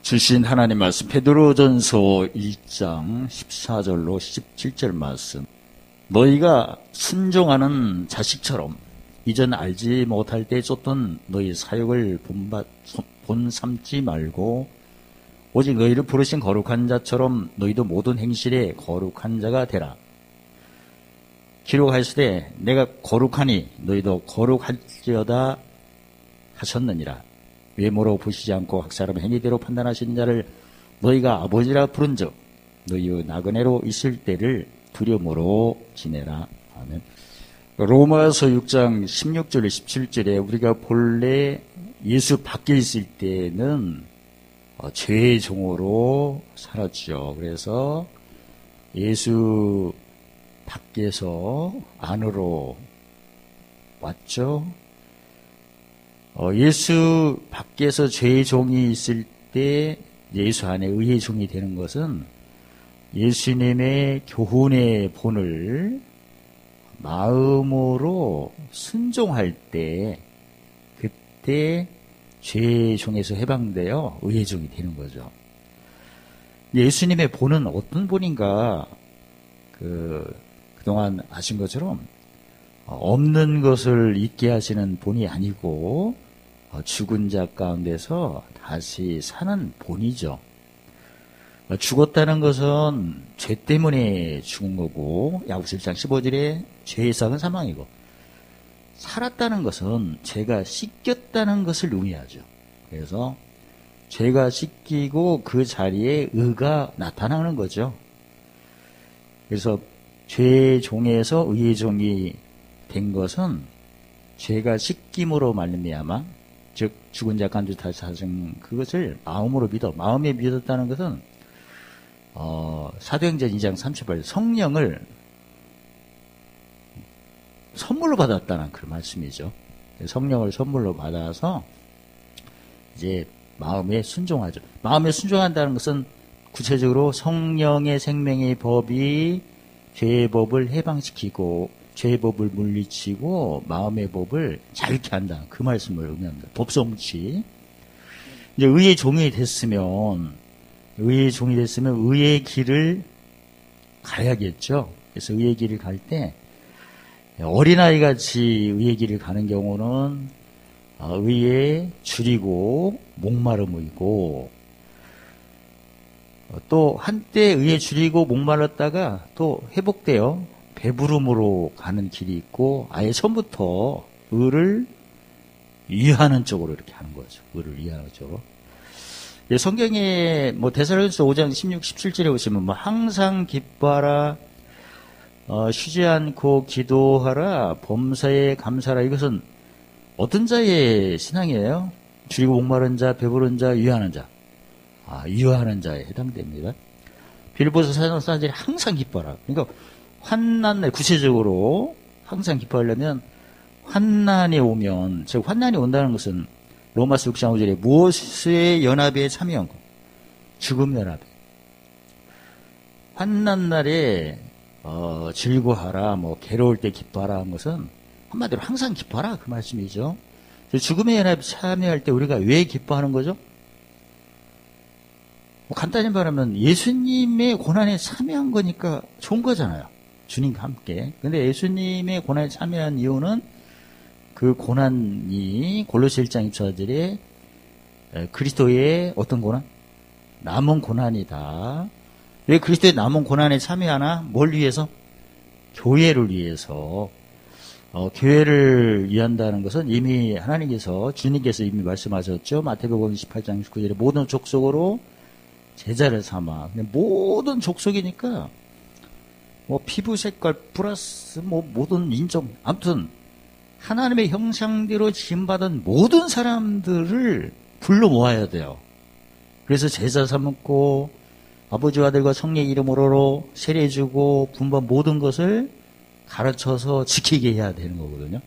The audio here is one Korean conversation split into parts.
주신 하나님 말씀 베드로전서 1장 14절로 17절 말씀. 너희가 순종하는 자식처럼 이전 알지 못할 때 쫓던 너희 사역을 본삼지 말고 오직 너희를 부르신 거룩한 자처럼 너희도 모든 행실에 거룩한 자가 되라. 기록하시되 내가 거룩하니 너희도 거룩할지어다 하셨느니라. 외모로 보시지 않고 각 사람 행위대로 판단하신 자를 너희가 아버지라 부른즉 너희의 나그네로 있을 때를 두려움으로 지내라. 아멘. 로마서 6장 16절 17절에 우리가 본래 예수 밖에 있을 때는 죄의 종으로 살았죠. 그래서 예수 밖에서 안으로 왔죠. 예수 밖에서 죄의 종이 있을 때 예수 안에 의의 종이 되는 것은 예수님의 교훈의 본을 마음으로 순종할 때 그때 죄의 종에서 해방되어 의의 종이 되는 거죠. 예수님의 본은 어떤 본인가? 그동안 아신 것처럼 없는 것을 있게 하시는 본이 아니고 죽은 자 가운데서 다시 사는 본이죠. 죽었다는 것은 죄 때문에 죽은 거고 야고보서 1장 15절에 죄의 삭은 사망이고, 살았다는 것은 죄가 씻겼다는 것을 의미하죠. 그래서 죄가 씻기고 그 자리에 의가 나타나는 거죠. 그래서 죄의 종에서 의의 종이 된 것은 죄가 씻김으로 말미암아, 즉 죽은 자 가운데 다시 사신 그것을 마음으로 믿어. 마음에 믿었다는 것은 사도행전 2장 38절 성령을 선물로 받았다는 그 말씀이죠. 성령을 선물로 받아서 이제 마음에 순종하죠. 마음에 순종한다는 것은 구체적으로 성령의 생명의 법이 죄의 법을 해방시키고 죄의 법을 물리치고 마음의 법을 자유케 한다. 그 말씀을 의미합니다. 법성취. 이제 의의 종이 됐으면 의의 길을 가야겠죠. 그래서 의의 길을 갈 때 어린아이 같이 의의 길을 가는 경우는 의에 줄이고 목마름이고, 또 한때 의에 줄이고 목말랐다가 또 회복되어 배부름으로 가는 길이 있고, 아예 처음부터 의를 위하는 쪽으로 이렇게 하는 거죠. 의를 위하는 쪽으로. 성경에 데살로니가서 5장 16, 17절에 보시면 항상 기뻐하라, 쉬지 않고 기도하라, 범사에 감사하라. 이것은 어떤 자의 신앙이에요? 줄이고 목마른 자, 배부른 자, 위하는 자. 위하는 자에 해당됩니다. 빌립보서 4장 4절에 항상 기뻐하라. 그러니까 환난에 구체적으로 항상 기뻐하려면 환난이 오면, 즉 환난이 온다는 것은 로마서 6장 5절에 무엇의 연합에 참여한 것? 죽음 연합에. 환난 날에 즐거워하라, 괴로울 때 기뻐하라 하는 것은 한마디로 항상 기뻐하라 그 말씀이죠. 죽음의 연합에 참여할 때 우리가 왜 기뻐하는 거죠? 간단히 말하면 예수님의 고난에 참여한 거니까 좋은 거잖아요. 주님과 함께. 근데 예수님의 고난에 참여한 이유는 그 고난이 골로새 1장 24절에 그리스도의 어떤 고난? 남은 고난이다. 왜 그리스도의 남은 고난에 참여하나? 뭘 위해서? 교회를 위해서. 교회를 위한다는 것은 이미 하나님께서, 주님께서 이미 말씀하셨죠. 마태복음 28장 19절에 모든 족속으로 제자를 삼아. 모든 족속이니까 피부 색깔 플러스 모든 인종, 아무튼 하나님의 형상대로 지음받은 모든 사람들을 불러 모아야 돼요. 그래서 제자 삼고 아버지와 아들과 성령의 이름으로 세례주고 분반 모든 것을 가르쳐서 지키게 해야 되는 거거든요.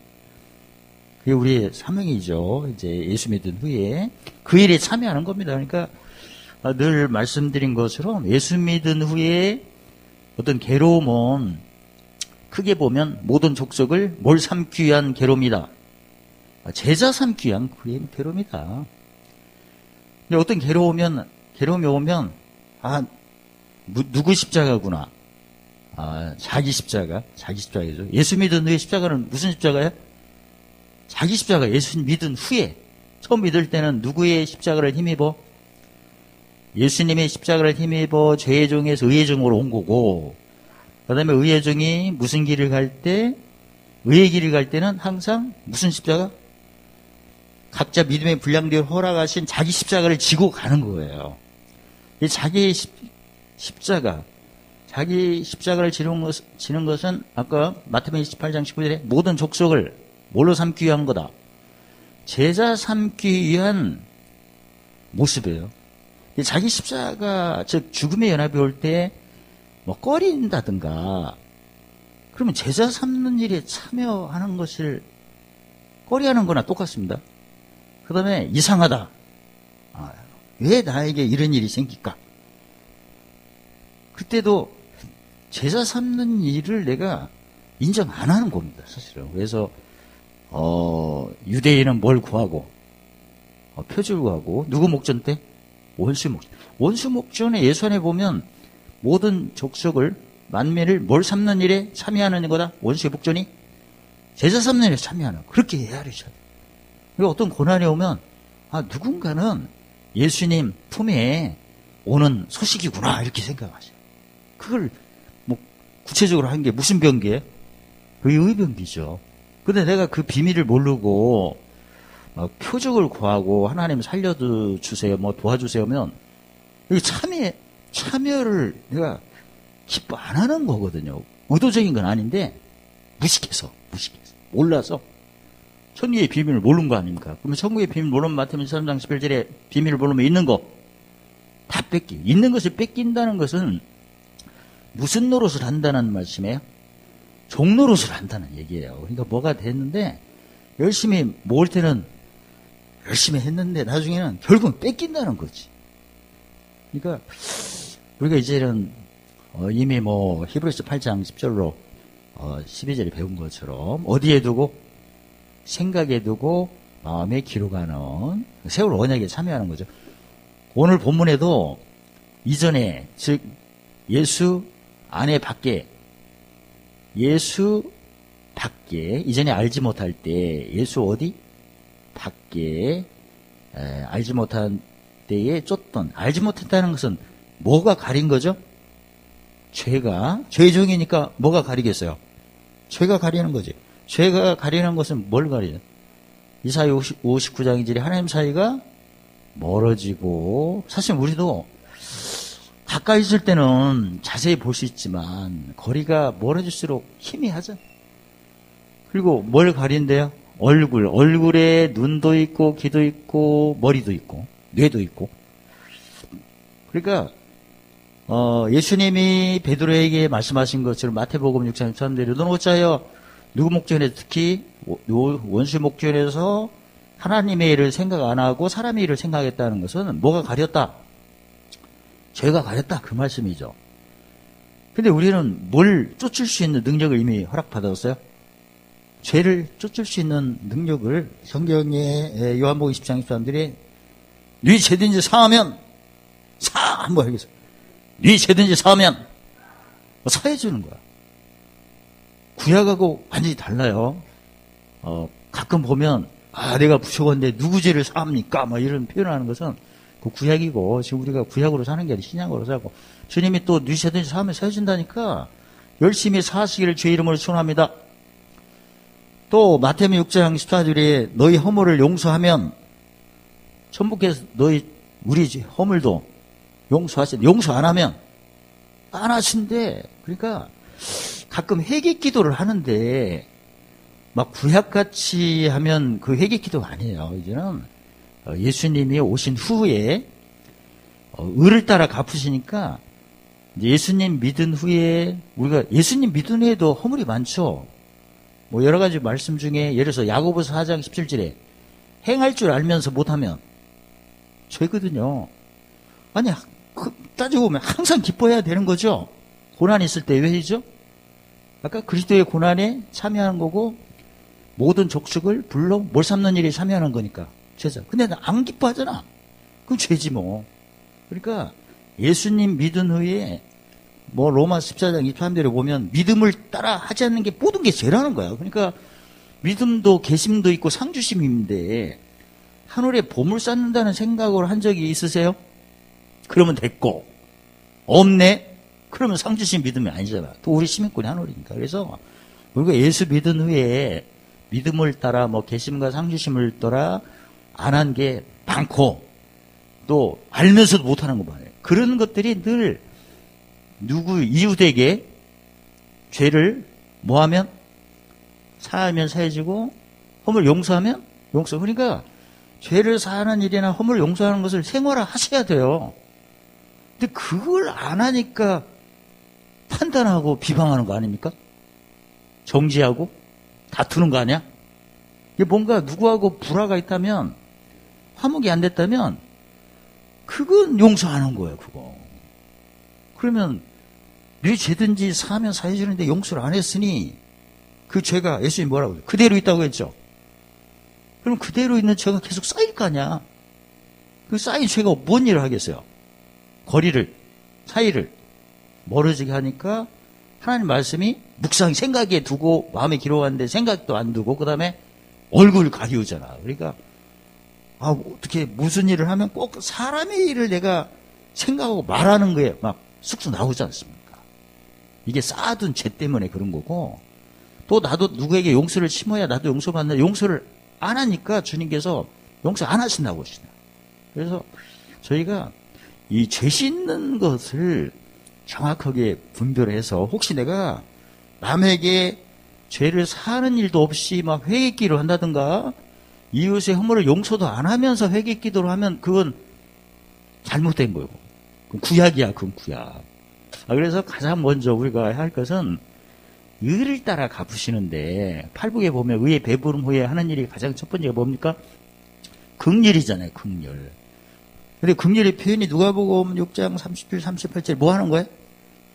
그게 우리의 사명이죠. 이제 예수 믿은 후에 그 일에 참여하는 겁니다. 그러니까 늘 말씀드린 것처럼 예수 믿은 후에 어떤 괴로움은 크게 보면 모든 족속을 뭘 삼기 위한 괴로움이다. 제자 삼기 위한 괴로움이다. 근데 어떤 괴로우면 괴로움이 오면, 누구 십자가구나. 자기 십자가죠. 예수 믿은 후에 십자가는 무슨 십자가예요? 자기 십자가. 예수 믿은 후에. 처음 믿을 때는 누구의 십자가를 힘입어? 예수님의 십자가를 힘입어 죄의 종에서 의의 종으로 온 거고, 그 다음에 의의 종이 무슨 길을 갈 때, 의의 길을 갈 때는 항상 무슨 십자가? 각자 믿음의 분량대로 허락하신 자기 십자가를 지고 가는 거예요. 이 자기 십자가, 자기 십자가를 지는 것은 아까 마태복음 28장 19절에 모든 족속을 뭘로 삼기 위한 거다. 제자 삼기 위한 모습이에요. 자기 십자가, 즉 죽음의 연합이 올 때 뭐 꺼린다든가, 그러면 제자 삼는 일에 참여하는 것을 꺼리하는 거나 똑같습니다. 그 다음에 이상하다. 왜 나에게 이런 일이 생길까? 그때도 제자 삼는 일을 내가 인정 안 하는 겁니다, 사실은. 그래서 유대인은 뭘 구하고, 표줄 구하고, 누구 목전 때? 원수 목전. 원수 목전에 예수 안에 보면 모든 족속을, 만민을 뭘 삼는 일에 참여하는 거다? 원수의 목전이? 제자 삼는 일에 참여하는 거. 그렇게 헤아리셔야 돼요. 그리고 어떤 고난이 오면, 누군가는 예수님 품에 오는 소식이구나, 이렇게 생각하셔요. 그걸 뭐 구체적으로 한 게 무슨 병기예요? 그게 의병기죠. 근데 내가 그 비밀을 모르고 표적을 구하고 하나님 살려주세요, 뭐 도와주세요 하면 이게 참여를 내가 기뻐 안 하는 거거든요. 의도적인 건 아닌데 무식해서 몰라서 천국의 비밀을 모르는 거 아닙니까? 그러면 천국의 비밀을 모르면 마태복음 13장 11절에 비밀을 모르면 있는 거 다 뺏기. 있는 것을 뺏긴다는 것은 무슨 노릇을 한다는 말씀이에요? 종노릇을 한다는 얘기예요. 그러니까 뭐가 됐는데 열심히 모을 때는 열심히 했는데 나중에는 결국은 뺏긴다는 거지. 그러니까 우리가 이제는 이미 뭐 히브리서 8장 10절로 12절에 배운 것처럼 어디에 두고? 생각에 두고 마음에 기록하는 세월 언약에 참여하는 거죠. 오늘 본문에도 이전에, 즉 예수 안에 밖에, 이전에 알지 못할 때 예수 어디? 밖에, 알지 못한 때에 쫓던, 알지 못했다는 것은 뭐가 가린 거죠? 죄의 종이니까 뭐가 가리겠어요? 죄가 가리는 거지. 죄가 가리는 것은 뭘 가리냐? 이사야 59장 2절에 하나님 사이가 멀어지고, 사실 우리도 가까이 있을 때는 자세히 볼 수 있지만 거리가 멀어질수록 희미하죠. 그리고 뭘 가린대요? 얼굴에 눈도 있고 귀도 있고 머리도 있고 뇌도 있고. 그러니까 예수님이 베드로에게 말씀하신 것처럼 마태복음 6장 13절에 너는 어찌하여 누구 목전에, 특히 원수 목전에서 하나님의 일을 생각 안 하고 사람의 일을 생각했다는 것은 뭐가 가렸다? 죄가 가렸다, 그 말씀이죠. 근데 우리는 뭘 쫓을 수 있는 능력을 이미 허락받았어요? 죄를 쫓을 수 있는 능력을 성경의 요한복음 10장 13절에 네 죄든지 사하면 한번 하겠어. 네 죄든지 사하면 사해 주는 거야. 구약하고 완전히 달라요. 가끔 보면 내가 부족한데 누구 죄를 사합니까? 막 이런 표현하는 것은 그 구약이고, 지금 우리가 구약으로 사는 게 아니라 신약으로 살고, 주님이 또 네 죄든지 사하면 사해준다니까 열심히 사하시기를 주의 이름으로 축원합니다. 또 마태복음 6장 14절에 너희 허물을 용서하면 천국에서 우리 허물도 용서하신다. 용서 안 하면 안 하신대. 그러니까 가끔 회개 기도를 하는데 막 구약같이 하면 그 회개 기도가 아니에요. 이제는 예수님이 오신 후에 의를 따라 갚으시니까 예수님 믿은 후에, 우리가 예수님 믿은 후에도 허물이 많죠. 뭐 여러 가지 말씀 중에 예를 들어서 야고보서 4장 17절에 행할 줄 알면서 못하면 죄거든요. 아니, 따지고 보면 항상 기뻐해야 되는 거죠. 고난이 있을 때 왜죠? 아까 그리스도의 고난에 참여하는 거고 모든 족속을 불러 뭘 삼는 일에 참여하는 거니까 죄죠. 근데 안 기뻐하잖아. 그럼 죄지 뭐. 그러니까 예수님 믿은 후에 뭐 로마 14장 23절에 보면 믿음을 따라 하지 않는 게 모든 게 죄라는 거야. 그러니까 믿음도 계심도 있고 상주심인데 하늘에 보물 쌓는다는 생각을 한 적이 있으세요? 그러면 됐고, 없네? 그러면 상주심 믿음이 아니잖아. 또 우리 시민권이 하늘이니까. 그래서 우리가 예수 믿은 후에 믿음을 따라 뭐 계심과 상주심을 따라 안 한 게 많고, 또 알면서도 못하는 거 많아요. 그런 것들이 늘 누구 이웃에게 죄를 뭐하면 사하면 사해지고 허물 용서하면 용서. 그러니까 죄를 사하는 일이나 허물 용서하는 것을 생활화 하셔야 돼요. 근데 그걸 안 하니까 판단하고 비방하는 거 아닙니까? 정지하고 다투는 거 아니야? 이게 뭔가 누구하고 불화가 있다면, 화목이 안 됐다면 그건 용서하는 거예요. 그거. 그러면 네 죄든지 사하면 사해주는데 용서를 안 했으니 그 죄가, 예수님이 뭐라고 그래요? 그대로 있다고 했죠. 그럼 그대로 있는 죄가 계속 쌓일 거 아니야. 그 쌓인 죄가 뭔 일을 하겠어요? 거리를, 사이를 멀어지게 하니까 하나님 말씀이 묵상 생각에 두고 마음에 기록하는데 생각도 안 두고 그 다음에 얼굴 가리우잖아. 그러니까 어떻게 무슨 일을 하면 꼭 사람의 일을 내가 생각하고 말하는 거에 막 쑥쑥 나오지 않습니까? 이게 쌓아둔 죄 때문에 그런 거고, 또 나도 누구에게 용서를 심어야 나도 용서받는, 용서를 안 하니까 주님께서 용서 안 하신다고 하시나. 그래서 저희가 이 죄 씻는 것을 정확하게 분별해서, 혹시 내가 남에게 죄를 사하는 일도 없이 막 회개기를 한다든가 이웃의 허물을 용서도 안 하면서 회개기도를 하면 그건 잘못된 거예요. 그건 구약이야. 그건 구약. 그래서 가장 먼저 우리가 할 것은 의를 따라 갚으시는데, 팔복에 보면 의의 배부름 후에 하는 일이 가장 첫 번째가 뭡니까? 긍휼이잖아요. 긍휼. 근데 긍휼의 표현이 누가복음 6장 37, 38절 뭐 하는 거예요?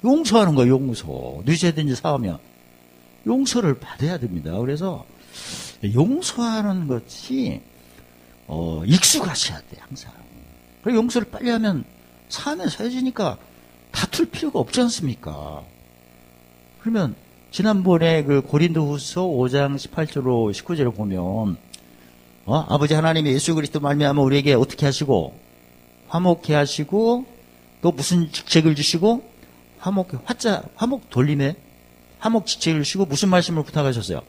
용서하는 거예요. 용서. 누구든지 사하면 용서를 받아야 됩니다. 그래서 용서하는 것이 익숙하셔야 돼. 항상. 그리고 용서를 빨리 하면 사하면 사해지니까 다툴 필요가 없지 않습니까? 그러면 지난번에 그 고린도후서 5장 18절로 19절을 보면 아버지 하나님이 예수 그리스도 말미암아 우리에게 어떻게 하시고 화목케 하시고 또 무슨 직책을 주시고 화목 돌림에 화목 직책을 주시고 무슨 말씀을 부탁하셨어요?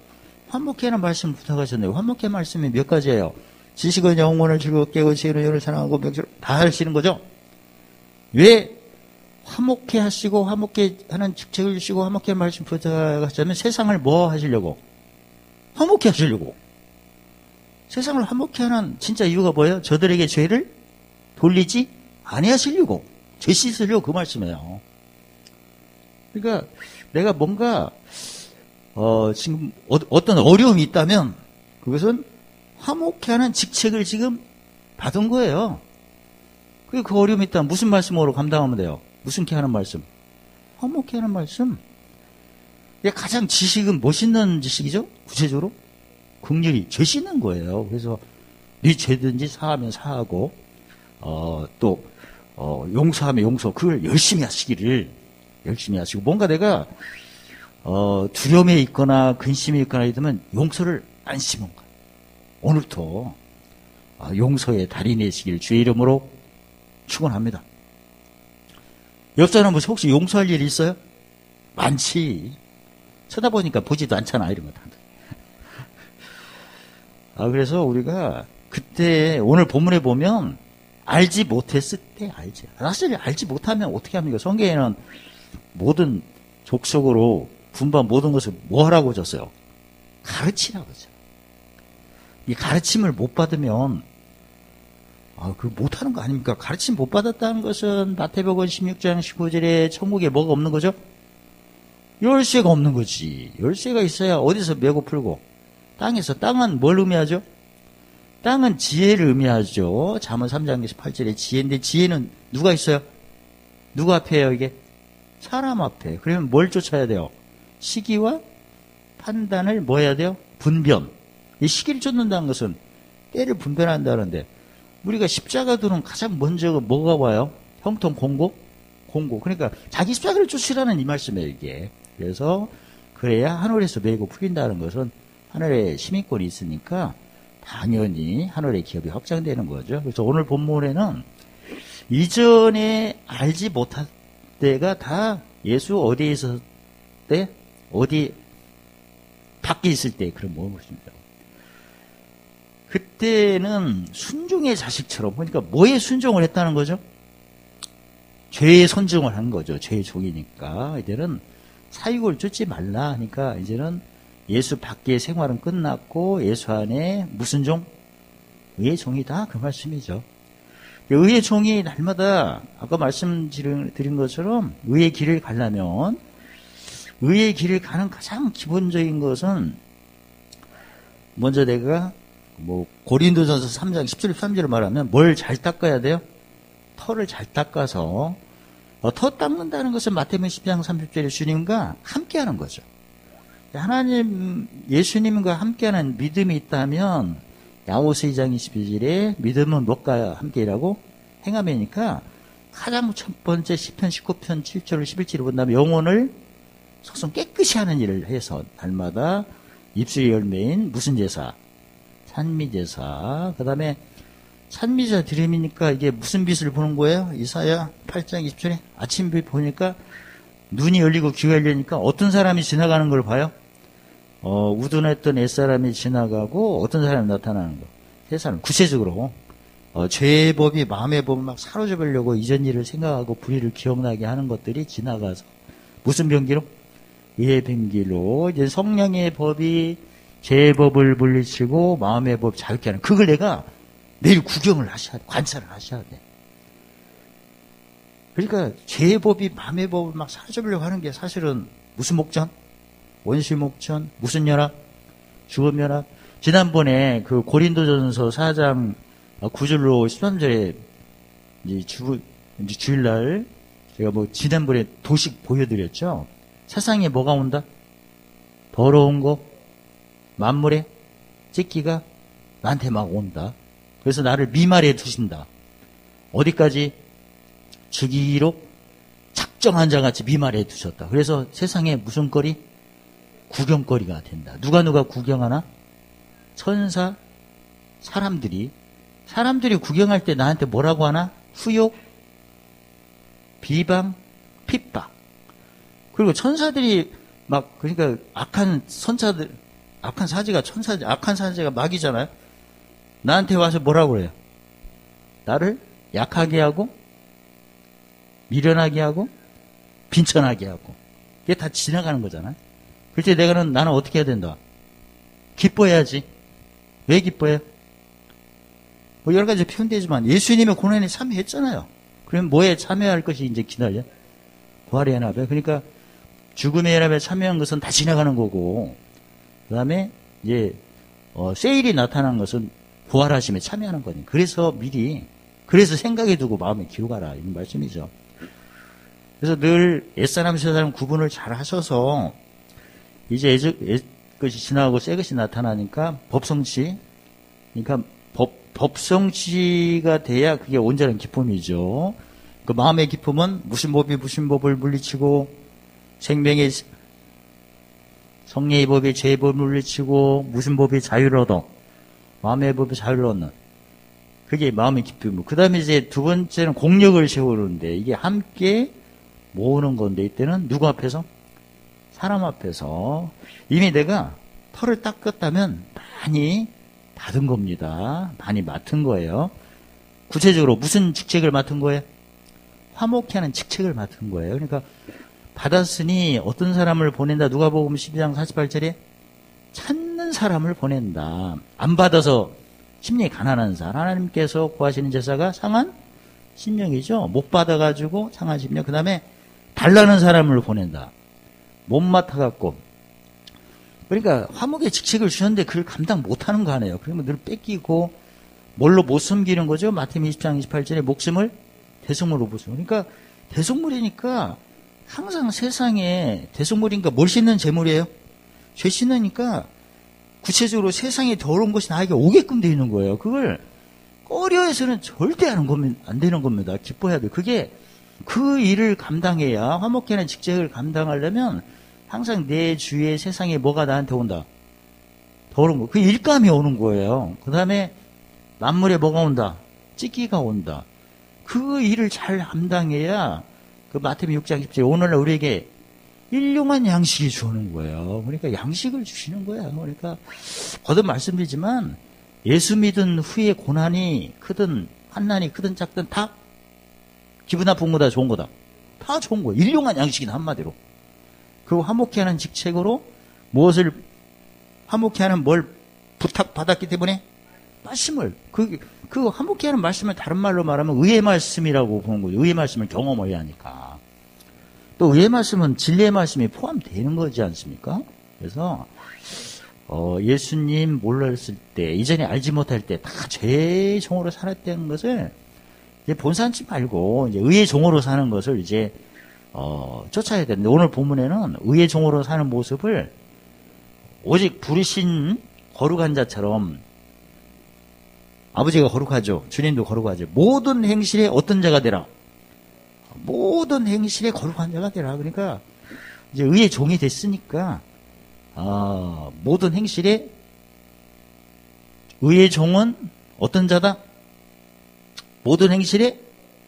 화목케는 말씀을 부탁하셨네요. 화목케 말씀이 몇 가지예요? 지식은 영혼을 즐겁게 하고 지혜는 영혼을 사랑하고 명철 다 하시는 거죠? 왜 화목케 하시고 화목케 하는 직책을 주시고 화목케 말씀 부탁하셨다면 세상을 뭐 하시려고? 화목케 하시려고. 세상을 화목케 하는 진짜 이유가 뭐예요? 저들에게 죄를 돌리지 아니하시려고, 죄 씻으려고 그 말씀이에요. 그러니까 내가 뭔가 지금 어떤 어려움이 있다면 그것은 화목케 하는 직책을 지금 받은 거예요. 그 어려움이 있다면 무슨 말씀으로 감당하면 돼요? 무슨 케 하는 말씀? 화목케 하는 말씀. 가장 지식은 멋있는 지식이죠? 구체적으로 긍휼이 죄 씻는 거예요. 그래서 네 죄든지 사하면 사하고 또 용서하면 용서, 그걸 열심히 하시기를 열심히 하시고, 뭔가 내가 두려움에 있거나 근심에 있거나 이러면 용서를 안 심은 거예요. 오늘부터 용서의 달인이 되시길 주의 이름으로 축원합니다. 옆 사람 혹시 용서할 일이 있어요? 많지. 쳐다보니까 보지도 않잖아, 이런 거 다. 그래서 우리가 그때 오늘 본문에 보면 알지 못했을 때 알지. 사실 알지 못하면 어떻게 합니까? 성경에는 모든 족속으로 분반 모든 것을 뭐 하라고 줬어요? 가르치라고 하죠. 이 가르침을 못 받으면 그 못하는 거 아닙니까? 가르침 못 받았다는 것은 마태복음 16장 19절에 천국에 뭐가 없는 거죠? 열쇠가 없는 거지. 열쇠가 있어야 어디서 메고 풀고, 땅에서. 땅은 뭘 의미하죠? 땅은 지혜를 의미하죠. 잠언 3장 18절에 지혜인데, 지혜는 누가 있어요? 누구 앞에요, 이게? 사람 앞에. 그러면 뭘 쫓아야 돼요? 시기와 판단을 뭐 해야 돼요? 분변. 이 시기를 쫓는다는 것은 때를 분별한다는데, 우리가 십자가 도는 가장 먼저 뭐가 와요? 형통 공고. 그러니까 자기 십자가를 쫓으라는 이 말씀이에요, 이게. 그래서 그래야 하늘에서 메고 풀린다는 것은 하늘에 시민권이 있으니까 당연히 하늘의 기업이 확장되는 거죠. 그래서 오늘 본문에는 이전에 알지 못할 때가 다 예수 어디에 있었을 때, 어디 밖에 있을 때 그런 모습입니다. 그때는 순종의 자식처럼, 그러니까 뭐에 순종을 했다는 거죠? 죄에 선종을 한 거죠. 죄의 종이니까. 이제는 사육을 쫓지 말라 하니까 이제는 예수 밖의 생활은 끝났고 예수 안에 무슨 종? 의의 종이다. 그 말씀이죠. 의의 종이 날마다 아까 말씀드린 것처럼 의의 길을 가려면 의의 길을 가는 가장 기본적인 것은 먼저 내가 고린도전서 3장 10절 13절을 말하면 뭘 잘 닦아야 돼요? 털을 잘 닦아서 터 닦는다는 것은 마태복음 10장 30절에 주님과 함께하는 거죠. 하나님 예수님과 함께하는 믿음이 있다면 야고보서 2장 22절에 믿음은 무엇과 함께라고 행함이니까 가장 첫 번째 시편 19편 7절 11절을 본다면 영혼을 속성 깨끗이 하는 일을 해서 날마다 입술의 열매인 무슨 제사? 찬미제사. 그 다음에 찬미제사 드림이니까 이게 무슨 빛을 보는 거예요? 이사야 8장 20절에 아침빛 보니까 눈이 열리고 귀가 열리니까 어떤 사람이 지나가는 걸 봐요? 우둔했던 옛사람이 지나가고 어떤 사람이 나타나는 거. 세 사람 구체적으로 죄의 법이 마음의 법을 막 사로잡으려고 이전 일을 생각하고 불의를 기억나게 하는 것들이 지나가서 무슨 변기로? 의의 변기로 이제 성령의 법이 죄의 법을 물리치고 마음의 법 자유케 하는 그걸 내가 매일 구경을 하셔야 돼. 관찰을 하셔야 돼. 그러니까 죄의 법이 마음의 법을 막 사로잡으려고 하는 게 사실은 무슨 목전? 원시 목전? 무슨 연합? 주업 연합? 지난번에 그 고린도전서 4장 9절로 13절에 이제 주일날 제가 지난번에 도식 보여드렸죠. 세상에 뭐가 온다? 더러운 거, 만물에 찢기가 나한테 막 온다. 그래서 나를 미말에 두신다. 어디까지? 죽이기로 작정한 자같이 미말에 두셨다. 그래서 세상에 무슨 거리? 구경거리가 된다. 누가 구경하나? 천사, 사람들이 구경할 때 나한테 뭐라고 하나? 후욕, 비방, 핍박. 그리고 천사들이 그러니까 악한 사제가 막이잖아요. 나한테 와서 뭐라고 그래요? 나를 약하게 하고, 미련하게 하고, 빈천하게 하고. 이게 다 지나가는 거잖아요. 그럴 때 나는 어떻게 해야 된다? 기뻐해야지. 왜 기뻐해요? 여러 가지 표현되지만 예수님의 고난에 참여했잖아요. 그럼 뭐에 참여할 것이 이제 기다려? 부활의 연합에. 그러니까 죽음의 연합에 참여한 것은 다 지나가는 거고, 그 다음에 이제 세일이 나타난 것은 부활하심에 참여하는 거니. 그래서 생각해 두고 마음에 기록하라 이런 말씀이죠. 그래서 늘 옛사람 새사람 구분을 잘 하셔서 이제 것이 지나가고 새 것이 나타나니까 법성치, 그러니까 법성치가 돼야 그게 온전한 기쁨이죠. 그 마음의 기쁨은 무슨 법을 물리치고 생명의 성령의 법이 죄의 법을 물리치고 무슨 법이 자유를 얻어? 마음의 법이 자유를 얻는. 그게 마음의 기쁨이고. 그 다음에 이제 두 번째는 공력을 세우는데 이게 함께 모으는 건데 이때는 누구 앞에서? 사람 앞에서. 이미 내가 털을 닦았다면 많이 받은 겁니다. 많이 맡은 거예요. 구체적으로 무슨 직책을 맡은 거예요? 화목케 하는 직책을 맡은 거예요. 그러니까 받았으니 어떤 사람을 보낸다. 누가복음 12장 48절에 찾는 사람을 보낸다. 안 받아서 심령이 가난한 사람. 하나님께서 구하시는 제사가 상한 심령이죠. 못 받아가지고 상한 심령. 그 다음에 달라는 사람을 보낸다. 못 맡아갖고. 그러니까 화목의 직책을 주셨는데 그걸 감당 못하는 거 아니에요. 그러면 늘 뺏기고 뭘로 못 섬기는 거죠. 마태복음 20장 28절에 목숨을 대속물로 보죠. 그러니까 대속물이니까 항상 세상에 대속물이니까 뭘 씻는 제물이에요? 죄 씻으니까 구체적으로 세상에 더러운 것이 나에게 오게끔 되어 있는 거예요. 그걸 어려해서는 절대 안 되는 겁니다. 기뻐해야 돼요. 그게 그 일을 감당해야 화목해하는 직책을 감당하려면 항상 내 주위에 세상에 뭐가 나한테 온다. 더 오는 거. 그 일감이 오는 거예요. 그 다음에 만물에 뭐가 온다. 찌기가 온다. 그 일을 잘 감당해야 그 마태복음 6장 10절 오늘날 우리에게 일용한 양식이 주는 거예요. 그러니까 양식을 주시는 거예요. 그러니까 거듭 말씀드리지만 예수 믿은 후에 고난이 크든 환난이 크든 작든 다 기분 나쁜 거다 좋은 거다. 다 좋은 거예요. 일용한 양식이다 한마디로. 그 화목해하는 직책으로 무엇을 화목해하는 뭘 부탁받았기 때문에 말씀을 그 화목해하는 말씀을 다른 말로 말하면 의의 말씀이라고 보는 거죠. 의의 말씀을 경험해야 하니까. 또 의의 말씀은 진리의 말씀이 포함되는 거지 않습니까? 그래서 예수님 몰랐을 때 이전에 알지 못할 때 다 죄의 종으로 살았다는 것을 이제 본산치 말고 이제 의의 종으로 사는 것을 이제 쫓아야 되는데 오늘 본문에는 의의 종으로 사는 모습을 오직 부르신 거룩한 자처럼 아버지가 거룩하죠. 주님도 거룩하죠. 모든 행실에 어떤 자가 되라. 모든 행실에 거룩한 자가 되라. 그러니까 이제 의의 종이 됐으니까 모든 행실에 의의 종은 어떤 자다? 모든 행실에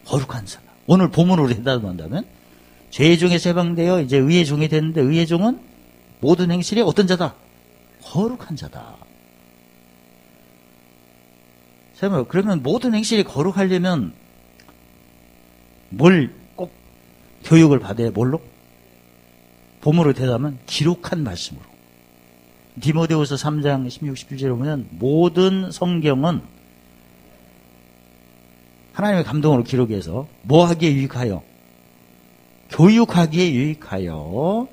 거룩한 자다. 오늘 본문으로 대답한다면 죄의 종에서 해방되어 이제 의의 종이 됐는데 의의 종은 모든 행실에 어떤 자다? 거룩한 자다. 그러면 모든 행실이 거룩하려면 뭘 꼭 교육을 받아야 뭘로? 본문으로 대답하면 기록한 말씀으로. 디모데후서 3장 16, 17절에 보면 모든 성경은 하나님의 감동으로 기록해서 뭐하기에 유익하여? 교육하기에 유익하여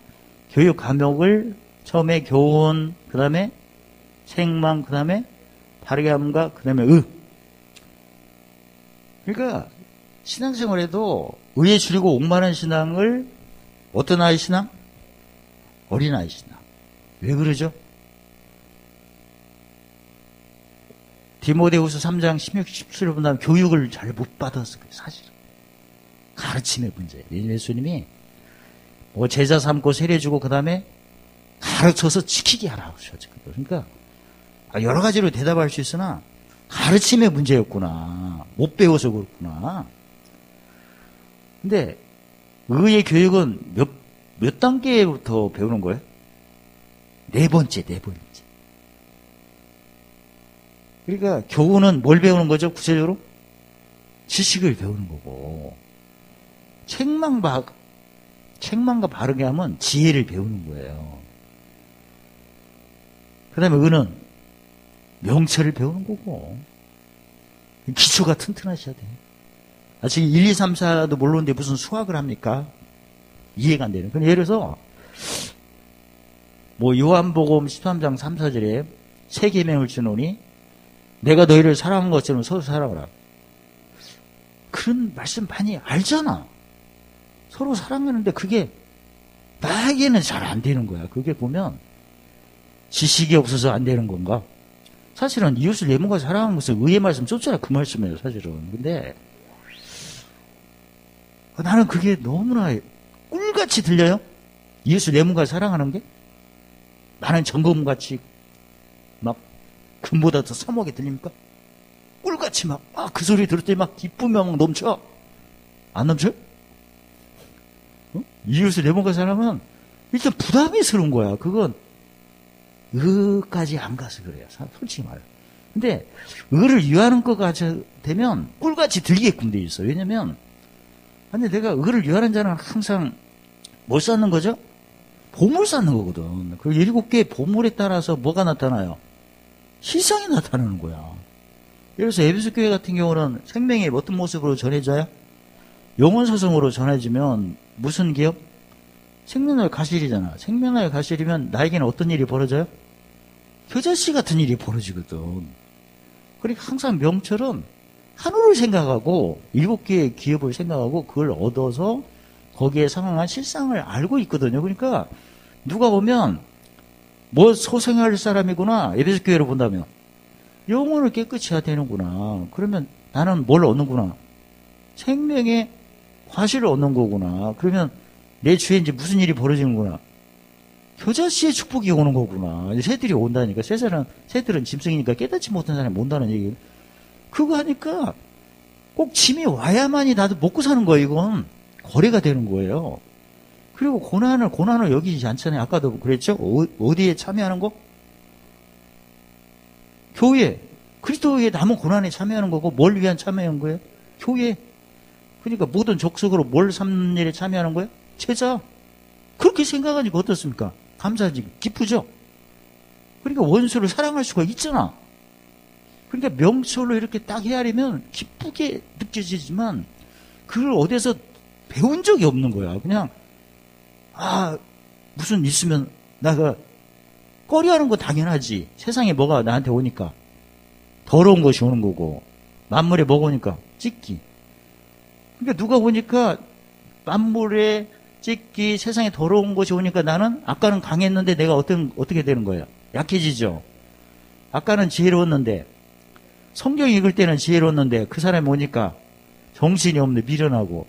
교육 과목을 처음에 교훈, 그 다음에 책망, 그 다음에 바르게 함과 그 다음에 그러니까 신앙생활에도 의에 줄이고 옥만한 신앙을 어떤 아이 신앙? 어린아이 신앙. 왜 그러죠? 디모데후서 3장 16, 17을 본다면 교육을 잘 못 받았어요. 사실은. 가르침의 문제예요. 예수님이 제자 삼고 세례주고 그 다음에 가르쳐서 지키게 하라고 하셨죠. 그러니까 여러 가지로 대답할 수 있으나 가르침의 문제였구나. 못 배워서 그렇구나. 근데 의의 교육은 몇 단계부터 배우는 거예요? 네 번째. 그러니까 교훈은 뭘 배우는 거죠? 구체적으로? 지식을 배우는 거고 책망과 바르게 하면 지혜를 배우는 거예요. 그 다음에 의는 명철을 배우는 거고 기초가 튼튼하셔야 돼요. 아직 1, 2, 3, 4도 모르는데 무슨 수학을 합니까? 이해가 안 되는. 그럼 예를 들어서 요한복음 13장 3, 4절에 새 계명을 주노니 내가 너희를 사랑한 것처럼 서로 사랑하라. 그런 말씀 많이 알잖아. 서로 사랑하는데 그게 나에게는 잘 안 되는 거야. 그게 보면 지식이 없어서 안 되는 건가? 사실은 이웃을 내 몸과 사랑하는 것은 의의 말씀 쫓아라 그 말씀이에요. 사실은. 근데 나는 그게 너무나 꿀같이 들려요. 이웃을 내 몸과 사랑하는 게 나는 점검같이 막 금보다 더 사모하게 들립니까? 꿀같이 그 소리 들을 때 막 기쁨이 막 넘쳐. 안 넘쳐요? 이웃을 내 몸과 사랑하면 일단 부담스러운 거야. 그건 의까지 안 가서 그래요. 솔직히 말해요. 근데 의를 위하는 것가 되면 꿀같이 들리게끔 돼 있어. 왜냐면 아니 내가 의를 위하는 자는 항상 뭘 쌓는 거죠? 보물 쌓는 거거든. 그 7개의 보물에 따라서 뭐가 나타나요? 희성이 나타나는 거야. 예를 들어서 에베소 교회 같은 경우는 생명이 어떤 모습으로 전해져요? 영혼소성으로 전해지면 무슨 기업? 생명나의 가실이잖아. 생명나의 가실이면 나에게는 어떤 일이 벌어져요? 효자씨 같은 일이 벌어지거든. 그러니까 항상 명철은 하늘을 생각하고 7개의 기업을 생각하고 그걸 얻어서 거기에 상황한 실상을 알고 있거든요. 그러니까 누가 보면 소생할 사람이구나. 에베소 교회로 본다면 영혼을 깨끗이 해야 되는구나. 그러면 나는 뭘 얻는구나. 생명의 과실을 얻는 거구나. 그러면 내 주위에 이제 무슨 일이 벌어지는구나. 겨자씨의 축복이 오는 거구나. 이제 새들이 온다니까. 새들은 짐승이니까 깨닫지 못한 사람이 온다는 얘기. 그거 하니까 꼭 짐이 와야만이 나도 먹고 사는 거예요. 이건 거래가 되는 거예요. 그리고 고난을 여기지 않잖아요. 아까도 그랬죠? 어디에 참여하는 거? 교회. 그리스도의 남은 고난에 참여하는 거고, 뭘 위한 참여하는 거예요? 교회. 그러니까 모든 족속으로 뭘 삼는 일에 참여하는 거예요? 제자. 그렇게 생각하니까 어떻습니까? 감사하지. 기쁘죠? 그러니까 원수를 사랑할 수가 있잖아. 그러니까 명철로 이렇게 딱 헤아리면 기쁘게 느껴지지만, 그걸 어디서 배운 적이 없는 거야. 그냥, 무슨 있으면, 나가, 꺼려하는 거 당연하지. 세상에 뭐가 나한테 오니까. 더러운 것이 오는 거고, 만물에 뭐가 오니까? 찢기. 그러니까 누가 오니까, 만물에 찢기, 세상에 더러운 것이 오니까 나는 아까는 강했는데 내가 어떻게 되는 거야? 약해지죠. 아까는 지혜로웠는데, 성경 읽을 때는 지혜로웠는데, 그 사람이 오니까 정신이 없는데 미련하고,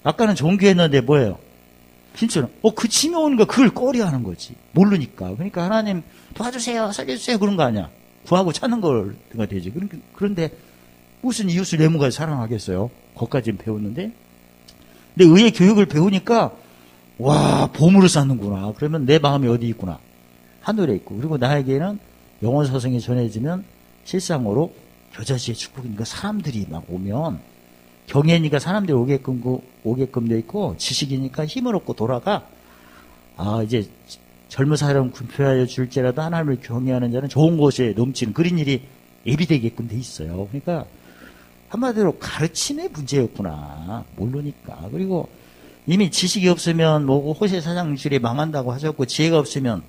아까는 존귀했는데 뭐예요? 진짜로. 그 짐이 오는 거 그걸 꺼려하는 거지. 모르니까. 그러니까 하나님 도와주세요, 살려주세요 그런 거 아니야. 구하고 찾는 거가 되지. 그런데 무슨 이웃을 내 몸까지 사랑하겠어요? 거기까지는 배웠는데. 근데 의의 교육을 배우니까 와, 보물을 쌓는구나. 그러면 내 마음이 어디 있구나. 하늘에 있고. 그리고 나에게는 영원 서성이 전해지면 실상으로 겨자씨의 축복이니까 사람들이 막 오면 경애니까 사람들이 오게끔 돼 있고, 지식이니까 힘을 얻고 돌아가. 이제 젊은 사람 군표하여 줄지라도 하나님을 경외하는 자는 좋은 곳에 넘치는 그런 일이 예비되게끔 돼 있어요. 그러니까 한마디로 가르침의 문제였구나. 모르니까. 그리고 이미 지식이 없으면 호세 사장실이 망한다고 하셨고, 지혜가 없으면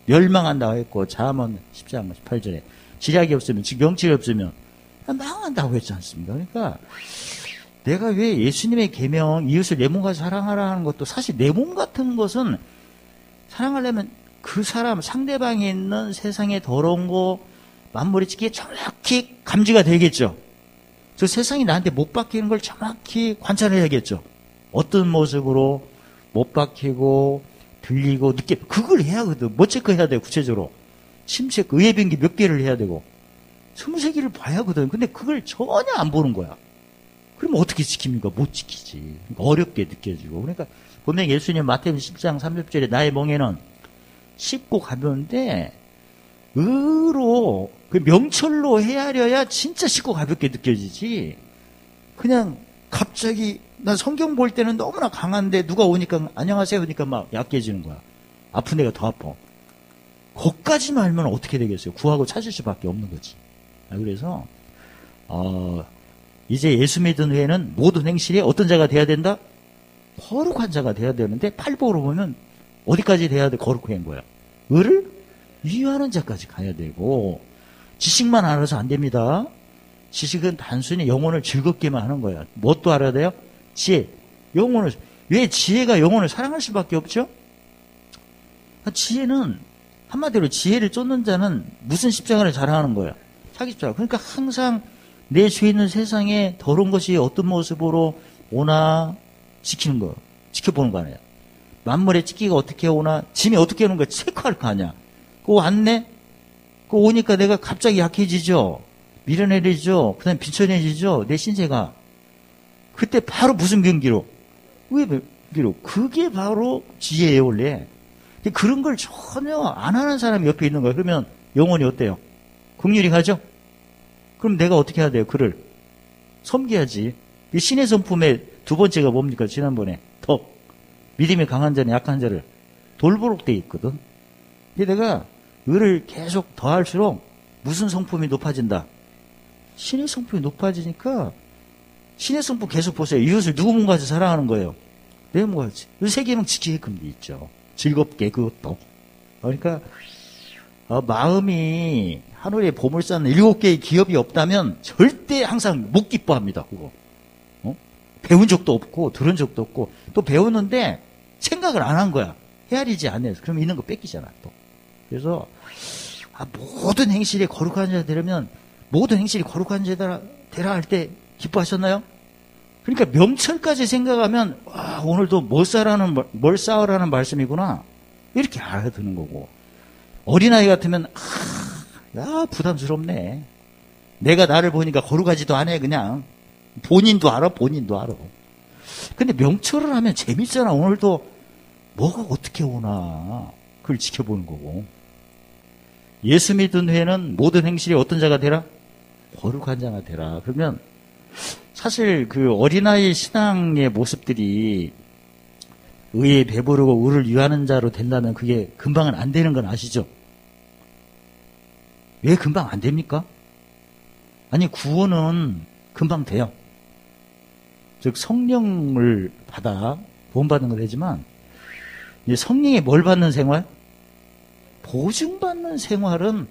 멸망한다고 했고, 잠언 10장 18절에 지략이 없으면, 즉 명철이 없으면 망한다고 했지 않습니까? 그러니까 내가 왜 예수님의 계명, 이웃을 내 몸같이 사랑하라 하는 것도, 사실 내 몸 같은 것은 사랑하려면 그 사람, 상대방에 있는 세상의 더러운 거, 만물의 찢기에 정확히 감지가 되겠죠. 저 세상이 나한테 못 박히는 걸 정확히 관찰해야겠죠. 어떤 모습으로 못 박히고, 들리고, 그걸 해야 하거든. 뭐 체크해야 돼요, 구체적으로. 심체크, 의의 변기 몇 개를 해야 되고. 23개를 봐야 하거든. 근데 그걸 전혀 안 보는 거야. 그럼 어떻게 지킵니까? 못 지키지. 그러니까 어렵게 느껴지고. 그러니까 분명히 예수님 마태복음 10장 30절에 나의 멍에는 쉽고 가벼운데, 의로, 그 명철로 헤아려야 진짜 쉽고 가볍게 느껴지지. 그냥 갑자기, 난 성경 볼 때는 너무나 강한데 누가 오니까 안녕하세요 하니까 막 약해지는 거야. 아픈 데가 더 아파. 거기까지만 알면 어떻게 되겠어요? 구하고 찾을 수밖에 없는 거지. 그래서 이제 예수 믿은 후에는 모든 행실에 어떤 자가 돼야 된다? 거룩한 자가 돼야 되는데, 팔복으로 보면 어디까지 돼야 돼? 거룩한 거야. 의를 위하는 자까지 가야 되고, 지식만 알아서 안 됩니다. 지식은 단순히 영혼을 즐겁게만 하는 거야. 뭣도 알아야 돼요? 지혜. 왜 지혜가 영혼을 사랑할 수밖에 없죠? 지혜는, 한마디로 지혜를 쫓는 자는 무슨 십자가를 자랑하는 거야? 자기 십자가. 그러니까 항상 내 주위에 있는 세상에 더러운 것이 어떤 모습으로 오나 지켜보는 거 아니야. 만물의 찢기가 어떻게 오나, 짐이 어떻게 오는 거 체크할 거 아니야. 그거 왔네? 그거 오니까 내가 갑자기 약해지죠? 미련해지죠? 그 다음에 비천해지죠? 내 신세가. 그때 바로 무슨 경기로? 왜 경기로? 그게 바로 지혜예요, 원래. 그런 걸 전혀 안 하는 사람이 옆에 있는 거예요. 그러면 영혼이 어때요? 긍휼히 가죠? 그럼 내가 어떻게 해야 돼요? 그를 섬겨야지. 신의 성품의 두 번째가 뭡니까? 지난번에 덕. 믿음이 강한 자는 약한 자를 돌보록 돼 있거든. 근데 내가 의를 계속 더할수록 무슨 성품이 높아진다? 신의 성품이 높아지니까 신의 성품 계속 보세요. 이웃을 누구 몸같이 사랑하는 거예요? 내 몸같이. 세 개는 지키게끔 돼 있죠. 즐겁게 그것도. 그러니까 마음이 하늘에 보물 쌓는 7개의 기업이 없다면 절대 항상 못 기뻐합니다. 그거. 배운 적도 없고 들은 적도 없고, 또 배우는데 생각을 안 한 거야. 헤아리지 않아서. 그럼 있는 거 뺏기잖아 또. 그래서 모든 행실이 거룩한 자 되려면 모든 행실이 거룩한 자라 되라 할 때 기뻐하셨나요? 그러니까 명철까지 생각하면 오늘도 뭘 쌓으라는 말씀이구나 이렇게 알아듣는 거고, 어린아이 같으면 부담스럽네. 내가 나를 보니까 거룩하지도 않아. 그냥 본인도 알아. 근데 명철을 하면 재밌잖아. 오늘도 뭐가 어떻게 오나 그걸 지켜보는 거고, 예수 믿은 후에는 모든 행실이 어떤 자가 되라? 거룩한 자가 되라. 그러면 사실 그 어린아이 신앙의 모습들이 의에 배부르고 의를 위하는 자로 된다면 그게 금방은 안 되는 건 아시죠? 왜 금방 안 됩니까? 아니, 구원은 금방 돼요. 즉 성령을 받아 구원받는 건 되지만, 성령이 뭘 받는 생활? 보증받는 생활은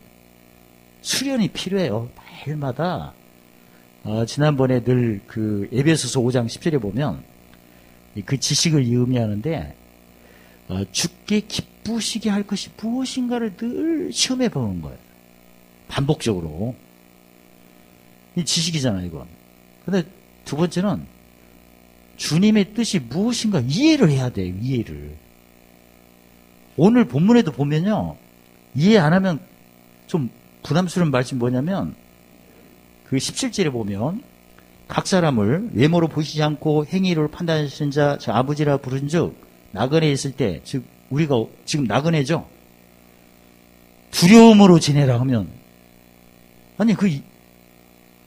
수련이 필요해요. 매일마다. 지난번에 늘 그 에베소서 5장 10절에 보면 그 지식을 의미하는데, 주께 기쁘시게 할 것이 무엇인가를 늘 시험해 보는 거예요. 반복적으로. 이 지식이잖아요, 이건. 근데 두 번째는 주님의 뜻이 무엇인가 이해를 해야 돼요, 이해를. 오늘 본문에도 보면요, 이해 안 하면 좀 부담스러운 말씀이 뭐냐면, 그 17절에 보면 각 사람을 외모로 보시지 않고 행위로 판단하시는 자, 저 아버지라 부른 즉 나그네 있을 때, 즉 우리가 지금 나그네죠. 두려움으로 지내라 하면, 아니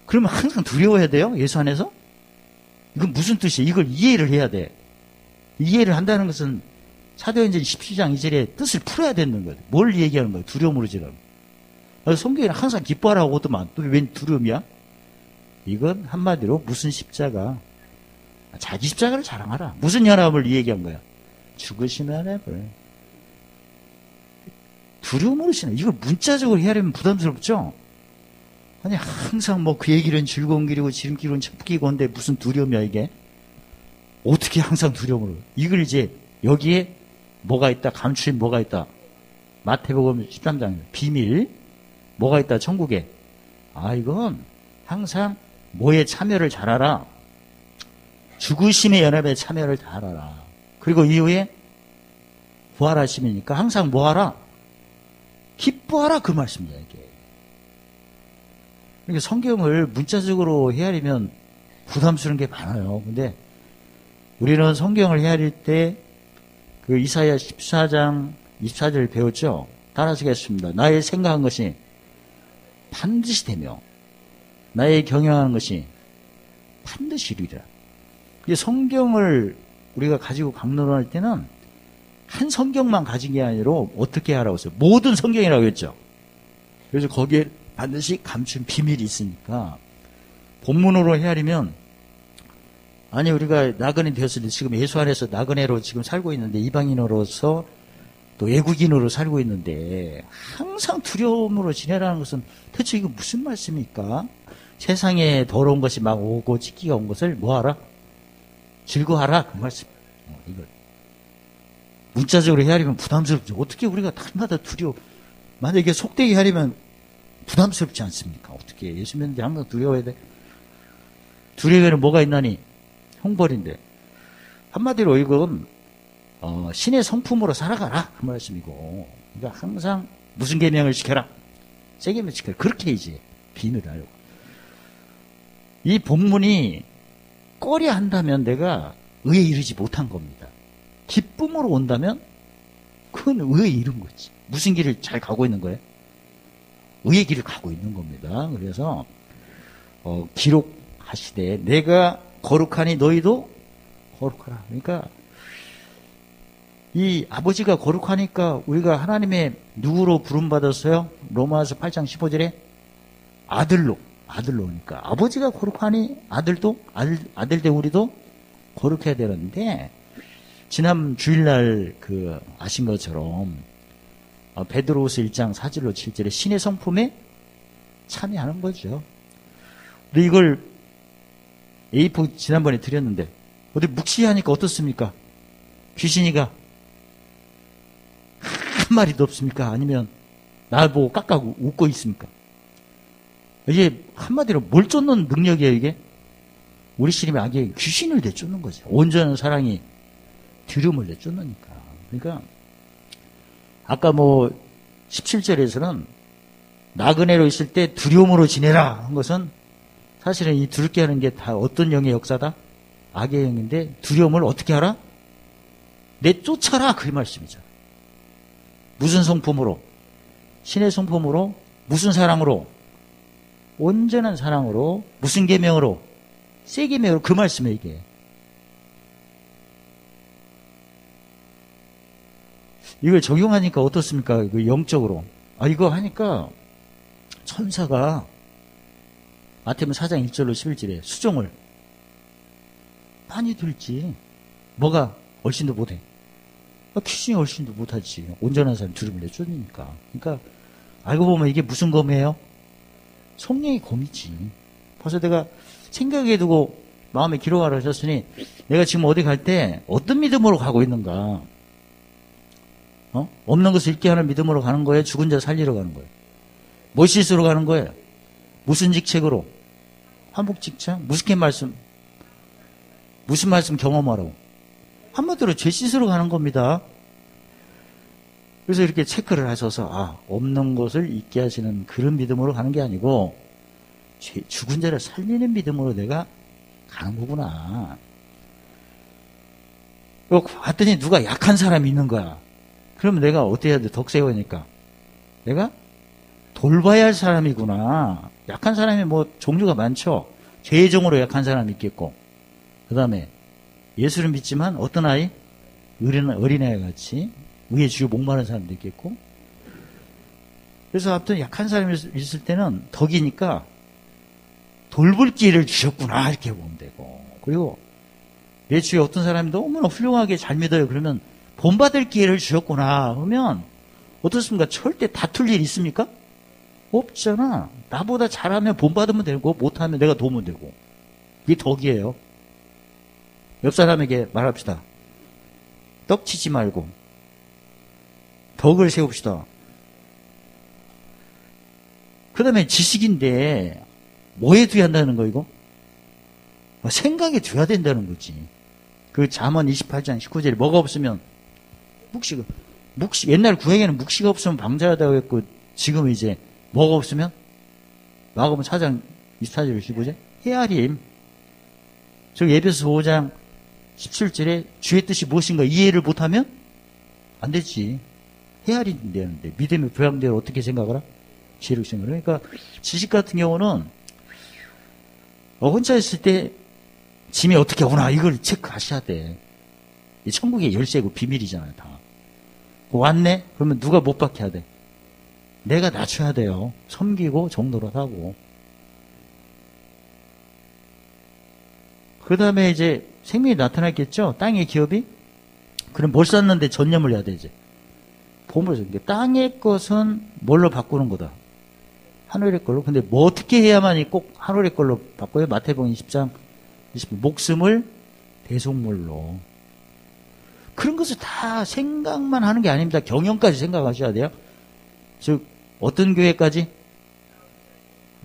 그러면 항상 두려워해야 돼요? 예수 안에서? 이건 무슨 뜻이에요? 이걸 이해를 해야 돼. 이해를 한다는 것은 사도행전 17장 2절에 뜻을 풀어야 되는 거예요. 뭘 얘기하는 거예요? 두려움으로 지내라. 성경에는 항상 기뻐하라고 하더만 또 웬 두려움이야? 이건 한마디로 무슨 십자가, 자기 십자가를 자랑하라. 무슨 연합을 얘기한 거야? 죽으신 연합을. 두려움으로 지내. 이걸 문자적으로 헤아리면 부담스럽죠? 아니, 항상 그 얘기는 즐거운 길이고 지름길은 첩기고 한데 무슨 두려움이야 이게? 어떻게 항상 두려움으로? 이걸 이제 여기에 뭐가 있다, 감추인 뭐가 있다. 마태복음 13장 비밀 뭐가 있다, 천국에. 이건 항상 뭐에 참여를 잘하라. 죽으심의 연합에 참여를 잘하라. 그리고 이후에 부활하심이니까 항상 뭐하라? 기뻐하라, 그 말씀이야 이게. 그러니까 성경을 문자적으로 헤아리면 부담스러운 게 많아요. 근데 우리는 성경을 헤아릴 때 그 이사야 14장 24절 배웠죠? 따라하시겠습니다. 나의 생각한 것이 반드시 되며 나의 경영하는 것이 반드시 이루리라. 이 성경을 우리가 가지고 강론할 때는 한 성경만 가진 게 아니라 어떻게 하라고 했어요? 모든 성경이라고 했죠. 그래서 거기에 반드시 감춘 비밀이 있으니까 본문으로 헤아리면, 아니 우리가 나그네 되었을 때 지금 예수 안에서 나그네로 지금 살고 있는데, 이방인으로서 또 외국인으로 살고 있는데 항상 두려움으로 지내라는 것은 대체 이거 무슨 말씀입니까? 세상에 더러운 것이 막 오고 찢기가 온 것을 뭐하라? 즐거워하라, 그 말씀. 이걸 문자적으로 헤아리면 부담스럽죠. 어떻게 우리가 날마다 만약에 속되게 헤아리면 부담스럽지 않습니까? 어떻게 예수 믿는데 항상 두려워해야 돼? 두려워에는 뭐가 있나니? 형벌인데. 한마디로 이건 신의 성품으로 살아가라, 그 말씀이고. 그러니까 항상 무슨 계명을 지켜라? 새 계명을 지켜라. 그렇게 이제 비밀을 알고. 이 본문이 꺼려 한다면 내가 의에 이르지 못한 겁니다. 기쁨으로 온다면 그건 의에 이른 거지. 무슨 길을 잘 가고 있는 거예요? 의의 길을 가고 있는 겁니다. 그래서 기록하시되 내가 거룩하니 너희도 거룩하라. 그러니까 이 아버지가 거룩하니까 우리가 하나님의 누구로 부름받았어요? 로마서 8장 15절에 아들로 그러니까 아버지가 거룩하니 아들 대 우리도 거룩해야 되는데, 지난 주일날 아신 것처럼 베드로후서 1장 4절로 7절에 신의 성품에 참여하는 거죠. 근데 이걸 A4 지난번에 드렸는데 어디 묵시하니까 어떻습니까? 귀신이가 한 마리도 없습니까? 아니면 날 보고 깍깍 웃고 있습니까? 이게 한마디로 뭘 쫓는 능력이에요, 이게? 우리 시름이 악의 귀신을 내쫓는 거죠. 온전한 사랑이 두려움을 내쫓으니까. 그러니까, 아까 17절에서는 나그네로 있을 때 두려움으로 지내라 한 것은 사실은 이 두렵게 하는 게 다 어떤 영의 역사다? 악의 영인데 두려움을 어떻게 하라? 내쫓아라 그 말씀이죠. 무슨 성품으로? 신의 성품으로? 무슨 사랑으로? 온전한 사랑으로? 무슨 계명으로? 새 계명으로 그 말씀에 이게. 이걸 적용하니까 어떻습니까? 그 영적으로. 이거 하니까 천사가 마태복음 4장 1절로 11절에 수종을 많이 들지. 뭐가 얼씬도 못해. 귀신이 얼씬도 못하지. 온전한 사람 두려움을 내쫓으니까. 그러니까 알고 보면 이게 무슨 검이에요? 성령의 검이지. 벌써 내가 생각해 두고 마음에 기록하라 하셨으니 내가 지금 어디 갈 때 어떤 믿음으로 가고 있는가? 없는 것을 있게 하는 믿음으로 가는 거예요? 죽은 자 살리러 가는 거예요? 무엇으로 가는 거예요? 무슨 직책으로? 한복 직책? 무슨 말씀? 무슨 말씀 경험하라고? 한마디로 죄 씻으러 가는 겁니다. 그래서 이렇게 체크를 하셔서 없는 것을 있게 하시는 그런 믿음으로 가는 게 아니고 죽은 자를 살리는 믿음으로 내가 가는 거구나. 봤더니 누가 약한 사람이 있는 거야. 그러면 내가 어떻게 해야 돼? 덕세우니까. 내가 돌봐야 할 사람이구나. 약한 사람이 종류가 많죠. 죄종으로 약한 사람이 있겠고. 그 다음에 예수를 믿지만 어떤 아이? 어린아이 같이 위에 주요 목마른 사람도 있겠고. 그래서 아무튼 약한 사람이 있을 때는 덕이니까 돌볼 기회를 주셨구나 이렇게 보면 되고. 그리고 내 주위에 어떤 사람이 너무나 훌륭하게 잘 믿어요. 그러면 본받을 기회를 주셨구나 하면 어떻습니까? 절대 다툴 일 있습니까? 없잖아. 나보다 잘하면 본받으면 되고 못하면 내가 도우면 되고. 이게 덕이에요. 옆 사람에게 말합시다. 떡치지 말고 덕을 세웁시다. 그 다음에 지식인데 뭐에 두야 한다는 거 이거? 생각에 두야 된다는 거지. 그 잠언 28장 19절에 뭐가 없으면 묵식 옛날 구약에는 묵시가 없으면 방자하다고 했고 지금 이제 뭐가 없으면 마가복음 4장 24절 25절 헤아림. 즉 에베소 5장 17절에 주의 뜻이 무엇인가 이해를 못하면 안 되지. 헤아림 되는데 믿음의 교양대로 어떻게 생각하라? 지혜로 생각을. 그러니까 지식 같은 경우는 혼자 있을 때 짐이 어떻게 오나 이걸 체크하셔야 돼. 천국의 열쇠고 비밀이잖아요 다. 왔네? 그러면 누가 못 받게 해야 돼? 내가 낮춰야 돼요. 섬기고 정도로 하고. 그 다음에 이제 생명이 나타났겠죠? 땅의 기업이? 그럼 뭘 샀는데 전념을 해야 되지? 보물을 샀는데 땅의 것은 뭘로 바꾸는 거다? 하늘의 걸로. 근데 뭐 어떻게 해야만이 꼭 하늘의 걸로 바꿔요? 마태복음 20장 20절 목숨을 대속물로. 그런 것을 다 생각만 하는 게 아닙니다. 경영까지 생각하셔야 돼요. 즉 어떤 교회까지?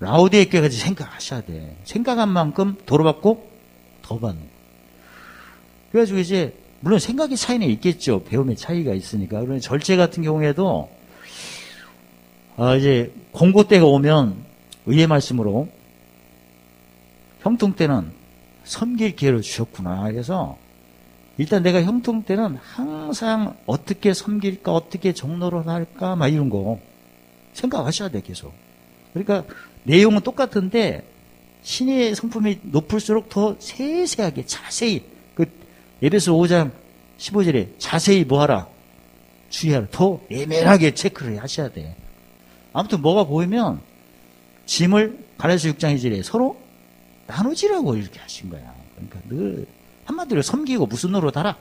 라오디에 교회까지 생각하셔야 돼. 생각한 만큼 도로받고 더 받는 거. 그래가지고 이제 물론 생각의 차이는 있겠죠. 배움의 차이가 있으니까. 그러면 절제 같은 경우에도 이제 공고 때가 오면 의의 말씀으로 형통 때는 섬길 기회를 주셨구나. 그래서 일단 내가 형통 때는 항상 어떻게 섬길까, 어떻게 종로를 할까, 막 이런 거 생각하셔야 돼, 계속. 그러니까 내용은 똑같은데 신의 성품이 높을수록 더 세세하게, 자세히, 에베소 5장 15절에 자세히 뭐하라? 주의하라. 더 예민하게 체크를 하셔야 돼. 아무튼 뭐가 보이면 짐을 갈라디아서 6장 2절에 서로 나누지라고 이렇게 하신 거야. 그러니까 늘 한마디로 섬기고 무슨 노릇 하라.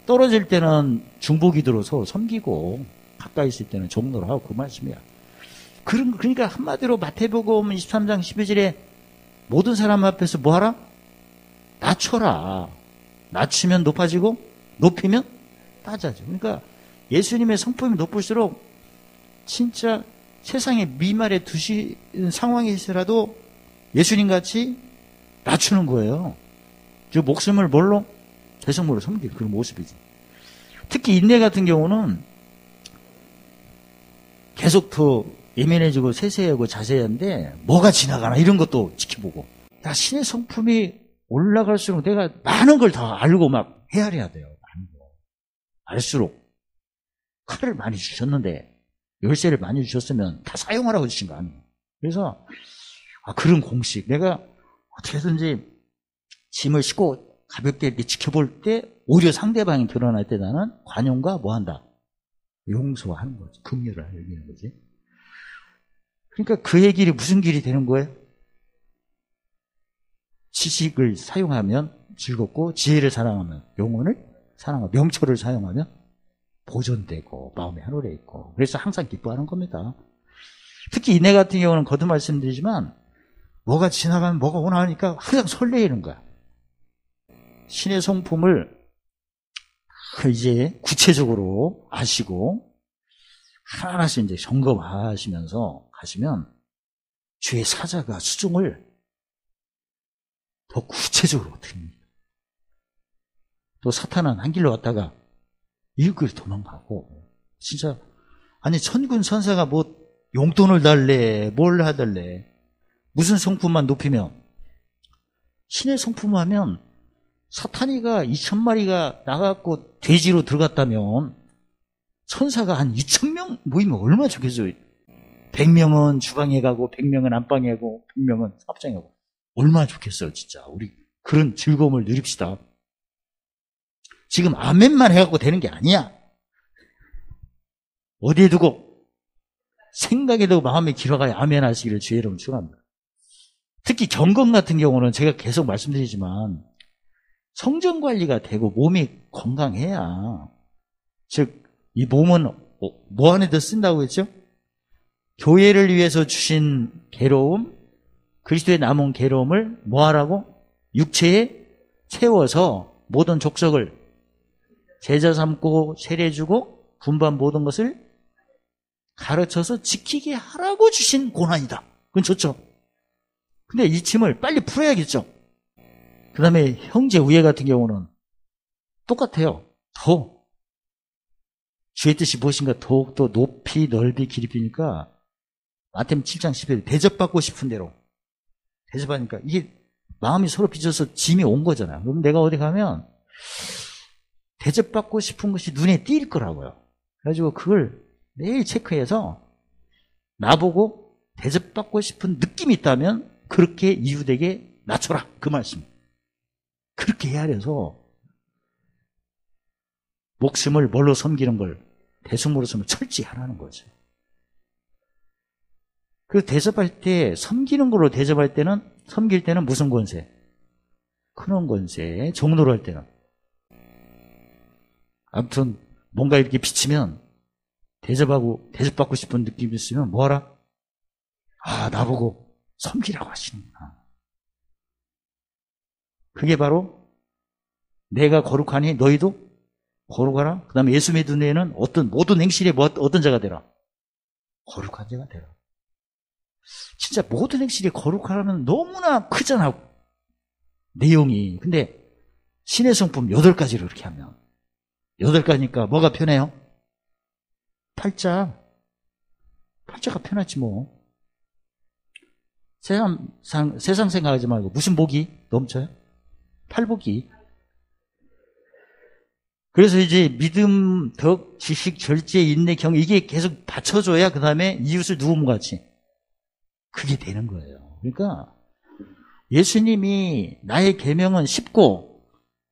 떨어질 때는 중보기도로 서로 섬기고 가까이 있을 때는 종로로 하고 그 말씀이야. 그러니까 한마디로 마태복음 23장 12절에 모든 사람 앞에서 뭐 하라? 낮춰라. 낮추면 높아지고 높이면 낮아져. 그러니까 예수님의 성품이 높을수록 진짜 세상에 미말에 두신 상황에서라도 예수님 같이 낮추는 거예요. 그 목숨을 뭘로? 대성물로 섬기는 그런 모습이지. 특히 인내 같은 경우는 계속 더 예민해지고 세세하고 자세한데 뭐가 지나가나 이런 것도 지켜보고. 야, 신의 성품이 올라갈수록 내가 많은 걸 더 알고 막 헤아려야 돼요. 많은 거. 알수록 칼을 많이 주셨는데 열쇠를 많이 주셨으면 다 사용하라고 주신 거 아니에요. 그래서 그런 공식. 내가 어떻게든지 짐을 싣고 가볍게 이렇게 지켜볼 때 오히려 상대방이 드러날 때 나는 관용과 뭐 한다? 용서하는 거지. 긍휼을 알리는 거지. 그러니까 그의 길이 무슨 길이 되는 거예요? 지식을 사용하면 즐겁고 지혜를 사랑하면 영혼을 사랑하고 명철을 사용하면 보존되고 마음에 한올해 있고 그래서 항상 기뻐하는 겁니다. 특히 인내 같은 경우는 거듭 말씀드리지만 뭐가 지나가면 뭐가 오나 하니까 항상 설레이는 거야. 신의 성품을 이제 구체적으로 아시고 하나하나씩 이제 점검하시면서 가시면 주의 사자가 수종을 더 구체적으로 드립니다. 또 사탄은 한 길로 왔다가 이웃길로 도망가고 진짜 아니 천군 천사가 뭐 용돈을 달래 뭘 하달래 무슨 성품만 높이면 신의 성품하면 사탄이가 2000마리가 나가고 돼지로 들어갔다면 천사가 한 2000명 모이면 얼마나 좋겠어요. 100명은 주방에 가고 100명은 안방에 가고 100명은 앞장에 가고 얼마나 좋겠어요. 진짜 우리 그런 즐거움을 누립시다. 지금 아멘만 해갖고 되는 게 아니야. 어디에 두고 생각에 두고 마음에 길어가야 아멘 하시기를 주의 이름으로 축원합니다. 특히 경건 같은 경우는 제가 계속 말씀드리지만 성전 관리가 되고 몸이 건강해야 즉 이 몸은 뭐 안에다 쓴다고 했죠? 교회를 위해서 주신 괴로움 그리스도의 남은 괴로움을 뭐하라고? 육체에 채워서 모든 족속을 제자 삼고 세례주고 분반 모든 것을 가르쳐서 지키게 하라고 주신 고난이다. 그건 좋죠. 근데 이 짐을 빨리 풀어야겠죠. 그 다음에 형제 우애 같은 경우는 똑같아요. 더 주의 뜻이 무엇인가 더욱더 높이 넓이 깊이니까 마태복음 7장 10절 대접받고 싶은 대로 대접하니까 이게 마음이 서로 빚어서 짐이 온 거잖아요. 그럼 내가 어디 가면 대접받고 싶은 것이 눈에 띌 거라고요. 그래가지고 그걸 매일 체크해서 나보고 대접받고 싶은 느낌이 있다면 그렇게 이웃에게 낮춰라. 그 말씀. 그렇게 헤아려서 목숨을 뭘로 섬기는 걸 대승으로 섬을 철저히 하라는 거죠. 그 대접할 때 섬기는 걸로 대접할 때는 섬길 때는 무슨 권세? 큰원 권세. 종로로 할 때는 아무튼 뭔가 이렇게 비치면 대접받고 싶은 느낌이 있으면 뭐하라? 나보고 섬기라고 하시는구나. 그게 바로 내가 거룩하니 너희도 거룩하라. 그 다음에 예수 믿는 애는 모든 행실에 어떤 자가 되라? 거룩한 자가 되라. 진짜 모든 행실이 거룩하라면 너무나 크잖아. 내용이. 근데 신의 성품 8가지로 이렇게 하면 8가지니까 뭐가 편해요? 팔자가 편하지 뭐. 세상 생각하지 말고 무슨 복이 넘쳐요? 팔복이. 그래서 이제 믿음, 덕, 지식, 절제, 인내, 경 이게 계속 받쳐줘야 그 다음에 이웃을 누움과 같이 그게 되는 거예요. 그러니까 예수님이 나의 계명은 쉽고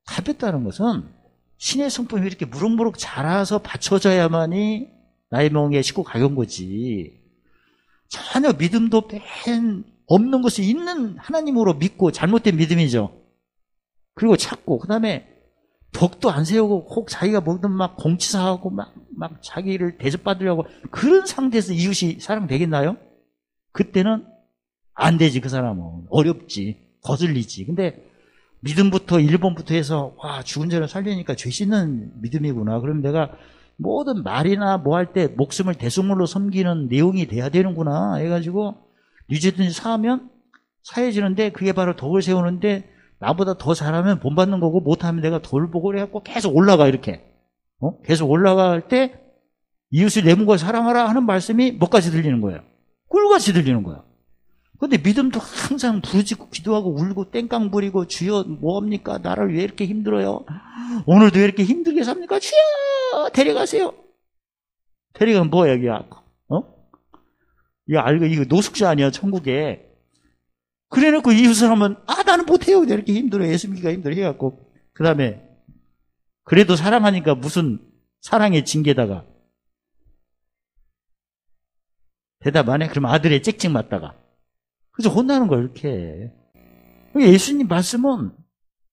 가볍다는 것은 신의 성품이 이렇게 무럭무럭 자라서 받쳐져야만이 나의 명에 쉽고 가벼운 거지. 전혀 믿음도 없는 것이 있는 하나님으로 믿고 잘못된 믿음이죠. 그리고 찾고 그 다음에 덕도 안 세우고 혹 자기가 뭐든 막 공치사하고 막 자기를 대접받으려고 그런 상태에서 이웃이 사랑되겠나요? 그때는 안 되지. 그 사람은 어렵지. 거슬리지. 근데 믿음부터 1번부터 해서 죽은 자를 살리니까 죄 씻는 믿음이구나. 그럼 내가 모든 말이나 뭐 할 때 목숨을 대속물로 섬기는 내용이 돼야 되는구나 해가지고 유죄든지 사하면 사해지는데 그게 바로 덕을 세우는데 나보다 더 잘하면 본받는 거고 못하면 내가 덜 보고 그래갖고 계속 올라가 이렇게 계속 올라갈 때 이웃을 내 몸과 사랑하라 하는 말씀이 뭐까지 들리는 거예요? 꿀같이 들리는 거예요. 근데 믿음도 항상 부르짖고 기도하고 울고 땡깡 부리고 주여 뭐합니까? 나를 왜 이렇게 힘들어요? 오늘도 왜 이렇게 힘들게 삽니까? 주여 데려가세요. 데려가면 뭐야 이게 이거 알고 이거 노숙자 아니야 천국에. 그래놓고 이웃을 하면 나는 못해요. 이렇게 힘들어. 예수 믿기가 힘들어 해갖고 그 다음에 그래도 사랑하니까 무슨 사랑의 징계다가 대답 안 해? 그럼 아들의 짹짹 맞다가 그래서 혼나는 거야 이렇게. 예수님 말씀은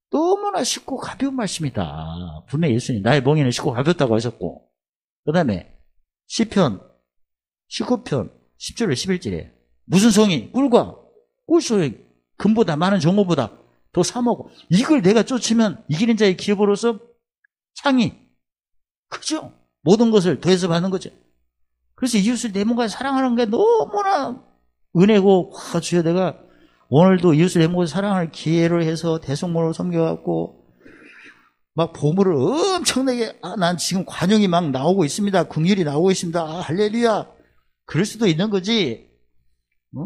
너무나 쉽고 가벼운 말씀이다. 분명히 예수님 나의 멍에는 쉽고 가볍다고 하셨고 그 다음에 시편 19편 10절에 11절에 무슨 성이 꿀과 꿀소의 금보다 많은 정오보다 더 사먹고 이걸 내가 쫓으면 이기는 자의 기업으로서 창이 크죠. 모든 것을 더해서 받는 거죠. 그래서 이웃을 내 몸과 사랑하는 게 너무나 은혜고 주여 내가 오늘도 이웃을 내 몸과 사랑할 기회를 해서 대속물을 섬겨갖고 막 보물을 엄청나게 난 지금 관용이 막 나오고 있습니다. 긍휼이 나오고 있습니다. 할렐루야. 그럴 수도 있는 거지.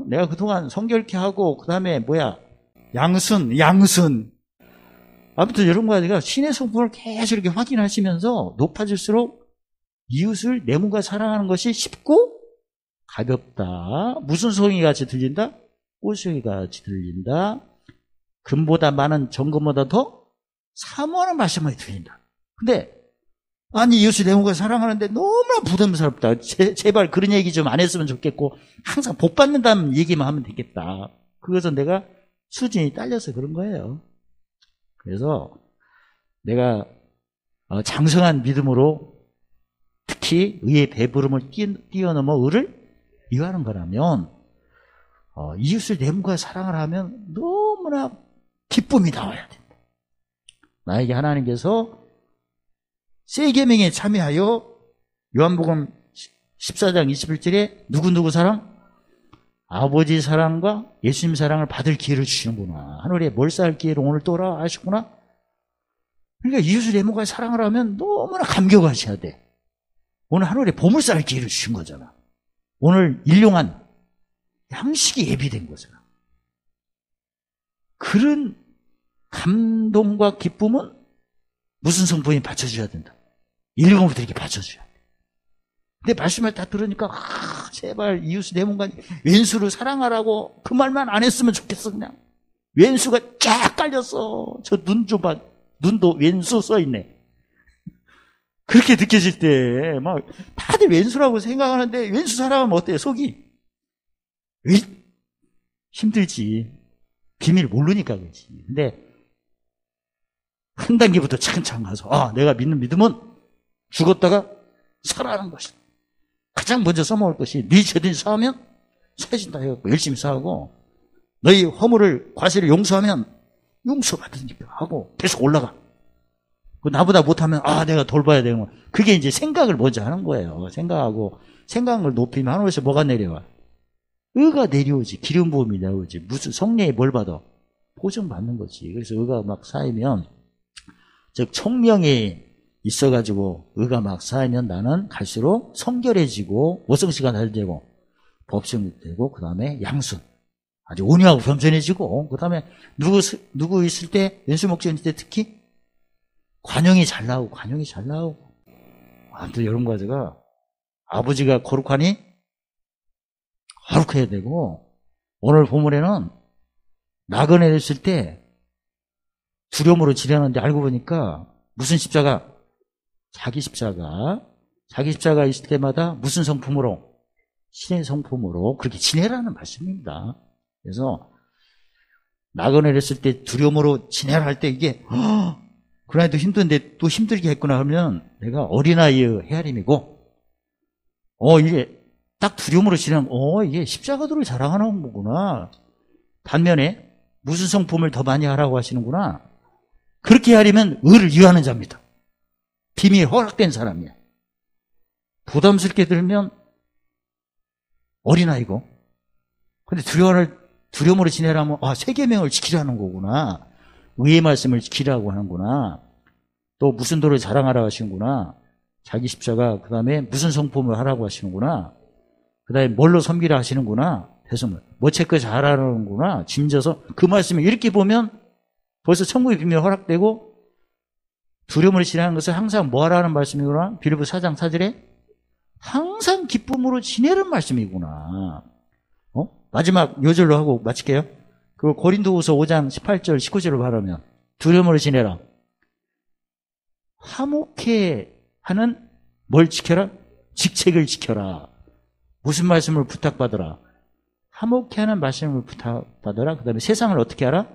내가 그동안 성결케 하고 그 다음에 양순 아무튼 여러분과 제가 신의 성품을 계속 이렇게 확인하시면서 높아질수록 이웃을 내 몸과 사랑하는 것이 쉽고 가볍다. 무슨 소용이 같이 들린다? 꿀소리 같이 들린다. 금보다 많은 정금보다 더 사모하는 말씀이 들린다. 근데 아니 이웃을 내 몸과 사랑하는데 너무나 부담스럽다. 제발 그런 얘기 좀 안 했으면 좋겠고 항상 복 받는다는 얘기만 하면 되겠다. 그것은 내가 수준이 딸려서 그런 거예요. 그래서 내가 장성한 믿음으로 특히 의의 배부름을 뛰어넘어 의를 이해하는 거라면 이웃을 내 몸과 사랑을 하면 너무나 기쁨이 나와야 된다. 나에게 하나님께서 세 계명에 참여하여 요한복음 14장 21절에 누구누구 사랑? 아버지 사랑과 예수님 사랑을 받을 기회를 주시는구나. 하늘에 뭘 쌓을 기회를 오늘 또라 하셨구나. 그러니까 이웃을 내 몸과 사랑을 하면 너무나 감격하셔야 돼. 오늘 하늘에 보물 쌓을 기회를 주신 거잖아. 오늘 일용한 양식이 예비된 거잖아. 그런 감동과 기쁨은 무슨 성품이 받쳐줘야 된다. 일용부터 이렇게 받쳐줘야 돼. 근데 말씀을 다 들으니까 제발 이웃을 내 몸과 왼수를 사랑하라고 그 말만 안 했으면 좋겠어. 그냥 왼수가 쫙 깔렸어. 저 눈 좀 봐. 눈도 왼수 써있네. 그렇게 느껴질 때 막 다들 왼수라고 생각하는데 왼수 사랑하면 어때요? 속이 힘들지. 비밀 모르니까 그렇지. 근데 한 단계부터 차근차근 가서 내가 믿는 믿음은 죽었다가 살아나는 것이다. 가장 먼저 써먹을 것이 네 죄든 사하면 사해진다 해갖고 열심히 사하고 너희 허물을 과실을 용서하면 용서받으니까 하고 계속 올라가. 나보다 못하면 내가 돌봐야 되는 거. 그게 이제 생각을 먼저 하는 거예요. 생각을 높이면 하늘에서 뭐가 내려와? 의가 내려오지. 기름 부음이 내려오지. 무슨 성령이 뭘 받아? 보증받는 거지. 그래서 의가 막 쌓이면 즉 총명이 있어가지고 의가 막 쌓이면 나는 갈수록 성결해지고 모성씨가 달되고 법성이 되고 그 다음에 양순 아주 온유하고 겸손해지고 그 다음에 누구 있을 때 왼수 목적일 때 특히 관용이 잘 나오고 아무튼 여러분과 제가 아버지가 거룩하니 거룩해야 되고 오늘 본문에는 나그네 됐을 때 두려움으로 지내는데 알고 보니까 무슨 십자가? 자기 십자가 있을 때마다 무슨 성품으로? 신의 성품으로 그렇게 지내라는 말씀입니다. 그래서 나그네를 했을 때 두려움으로 지내라 할 때 이게 그러나도 힘든데 또 힘들게 했구나 하면 내가 어린아이의 헤아림이고 이게 딱 두려움으로 지내면 이게 십자가도를 자랑하는 거구나. 반면에 무슨 성품을 더 많이 하라고 하시는구나. 그렇게 하려면 의를 이해하는 자입니다. 비밀 허락된 사람이야. 부담스럽게 들면 어린아이고, 근데 두려움으로 지내라면, 세계명을 지키라는 거구나. 의의 말씀을 지키라고 하는구나. 또 무슨 도를 자랑하라 하시는구나. 자기 십자가, 그 다음에 무슨 성품을 하라고 하시는구나. 그 다음에 뭘로 섬기라 하시는구나. 배송을. 뭐 체크 잘하라는구나. 짐져서 그 말씀을 이렇게 보면 벌써 천국의 비밀 허락되고, 두려움으로 지내는 것을 항상 뭐 하라는 말씀이구나. 빌립보 4장 4절에 항상 기쁨으로 지내는 말씀이구나. 마지막 요절로 하고 마칠게요. 그 고린도후서 5장 18절 19절을 바라면 두려움으로 지내라. 화목해 하는 뭘 지켜라? 직책을 지켜라. 무슨 말씀을 부탁받으라? 화목해 하는 말씀을 부탁받으라. 그 다음에 세상을 어떻게 하라?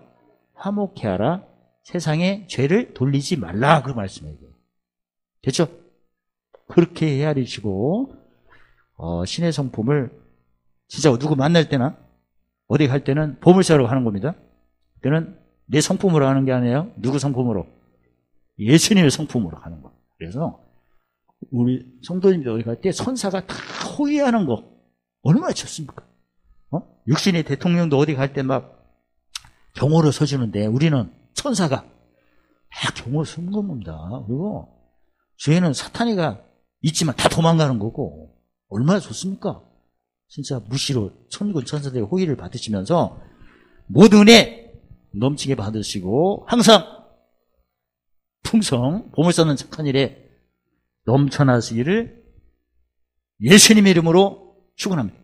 화목해 하라. 세상에 죄를 돌리지 말라. 그 말씀이에요. 됐죠? 그렇게 헤아리시고 신의 성품을 진짜 누구 만날 때나 어디 갈 때는 보물사로 하는 겁니다. 그때는 내 성품으로 하는 게 아니에요. 누구 성품으로? 예수님의 성품으로 하는 거. 그래서 우리 성도님들 어디 갈 때 선사가 다 호위하는 거 얼마나 좋습니까? 육신의 대통령도 어디 갈 때 막 경호를 서주는데 우리는 천사가 다 경호 서는 겁니다. 그리고 죄는 사탄이가 있지만 다 도망가는 거고 얼마나 좋습니까? 진짜 무시로 천군 천사들의 호의를 받으시면서 모든 은혜 넘치게 받으시고 항상 풍성 보물 쌓는 착한 일에 넘쳐나시기를 예수님의 이름으로 축원합니다.